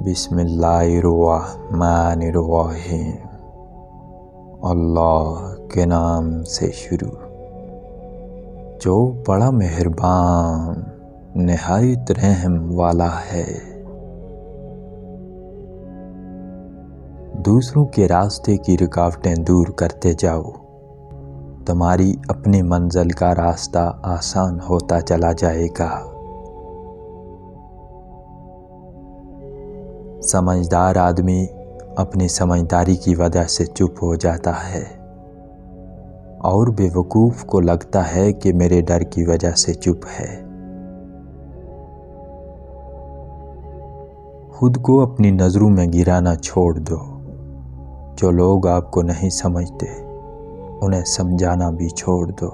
بسم اللہ الرحمن الرحیم۔ اللہ کے نام سے شروع جو بڑا مہربان نہایت رحم والا ہے۔ دوسروں کے راستے کی رکاوٹیں دور کرتے جاؤ، تمہاری اپنی منزل کا راستہ آسان ہوتا چلا جائے گا۔ سمجھدار آدمی اپنی سمجھداری کی وجہ سے چپ ہو جاتا ہے، اور بے وقوف کو لگتا ہے کہ میرے ڈر کی وجہ سے چپ ہے۔ خود کو اپنی نظروں میں گرانا چھوڑ دو۔ جو لوگ آپ کو نہیں سمجھتے انہیں سمجھانا بھی چھوڑ دو۔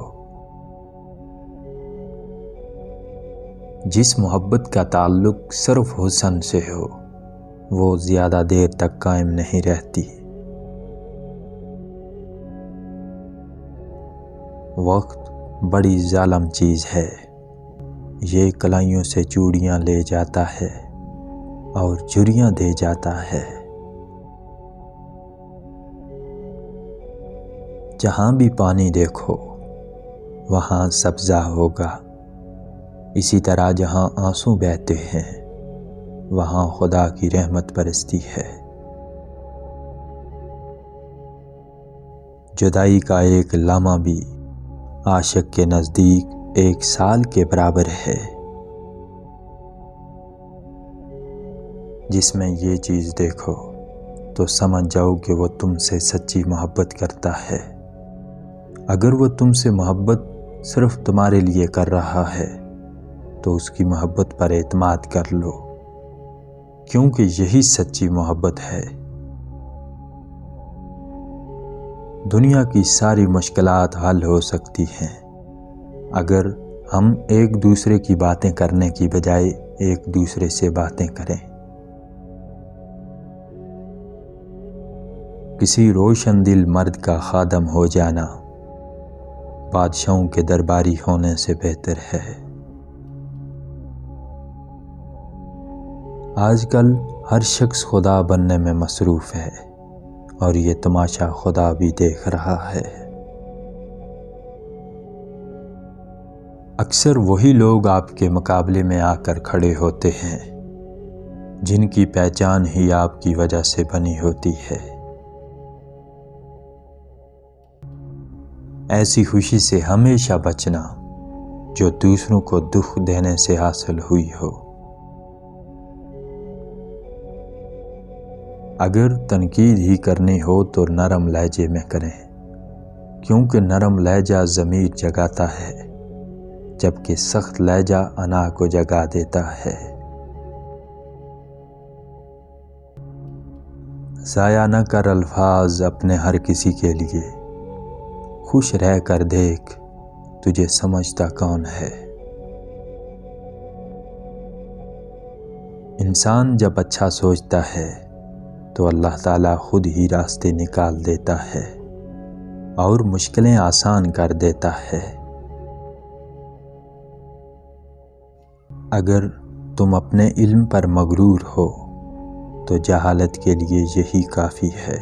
جس محبت کا تعلق صرف حسن سے ہو وہ زیادہ دیر تک قائم نہیں رہتی۔ وقت بڑی ظالم چیز ہے، یہ کلائیوں سے چوڑیاں لے جاتا ہے اور جھریاں دے جاتا ہے۔ جہاں بھی پانی دیکھو وہاں سبزہ ہوگا، اسی طرح جہاں آنسو بہتے ہیں وہاں خدا کی رحمت برستی ہے۔ جدائی کا ایک لمحہ بھی عاشق کے نزدیک 1 سال کے برابر ہے۔ جس میں یہ چیز دیکھو تو سمجھ جاؤ کہ وہ تم سے سچی محبت کرتا ہے۔ اگر وہ تم سے محبت صرف تمہارے لیے کر رہا ہے تو اس کی محبت پر اعتماد کر لو، کیونکہ یہی سچی محبت ہے۔ دنیا کی ساری مشکلات حل ہو سکتی ہیں اگر ہم ایک دوسرے کی باتیں کرنے کی بجائے ایک دوسرے سے باتیں کریں۔ کسی روشن دل مرد کا خادم ہو جانا بادشاہوں کے درباری ہونے سے بہتر ہے۔ آج کل ہر شخص خدا بننے میں مصروف ہے اور یہ تماشا خدا بھی دیکھ رہا ہے۔ اکثر وہی لوگ آپ کے مقابلے میں آ کر کھڑے ہوتے ہیں جن کی پہچان ہی آپ کی وجہ سے بنی ہوتی ہے۔ ایسی خوشی سے ہمیشہ بچنا جو دوسروں کو دکھ دینے سے حاصل ہوئی ہو۔ اگر تنقید ہی کرنی ہو تو نرم لہجے میں کریں، کیونکہ نرم لہجہ ضمیر جگاتا ہے جبکہ سخت لہجہ انا کو جگا دیتا ہے۔ ضائع نہ کر الفاظ اپنے ہر کسی کے لیے، خوش رہ کر دیکھ تجھے سمجھتا کون ہے۔ انسان جب اچھا سوچتا ہے تو اللہ تعالیٰ خود ہی راستے نکال دیتا ہے اور مشکلیں آسان کر دیتا ہے۔ اگر تم اپنے علم پر مغرور ہو تو جہالت کے لیے یہی کافی ہے۔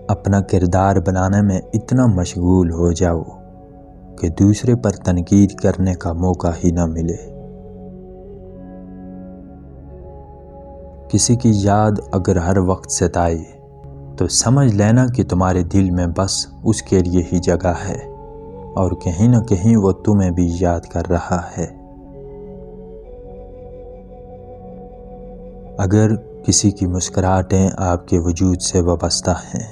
اپنا کردار بنانے میں اتنا مشغول ہو جاؤ کہ دوسرے پر تنقید کرنے کا موقع ہی نہ ملے۔ کسی کی یاد اگر ہر وقت ستائے تو سمجھ لینا کہ تمہارے دل میں بس اس کے لیے ہی جگہ ہے اور کہیں نہ کہیں وہ تمہیں بھی یاد کر رہا ہے۔ اگر کسی کی مسکراہٹیں آپ کے وجود سے وابستہ ہیں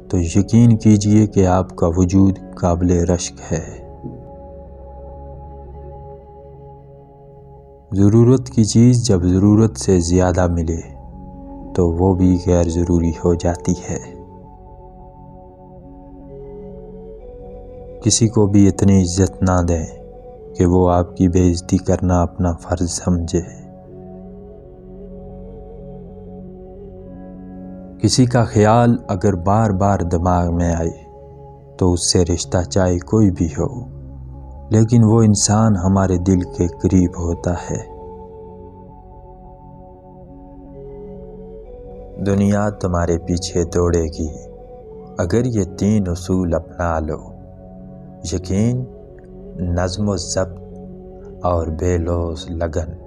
تو یقین کیجئے کہ آپ کا وجود قابل رشک ہے۔ ضرورت کی چیز جب ضرورت سے زیادہ ملے تو وہ بھی غیر ضروری ہو جاتی ہے۔ کسی کو بھی اتنی عزت نہ دیں کہ وہ آپ کی بے عزتی کرنا اپنا فرض سمجھے۔ کسی کا خیال اگر بار بار دماغ میں آئے تو اس سے رشتہ چاہے کوئی بھی ہو لیکن وہ انسان ہمارے دل کے قریب ہوتا ہے۔ دنیا تمہارے پیچھے دوڑے گی اگر یہ 3 اصول اپنا لو: یقین، نظم و ضبط اور بے لوث لگن۔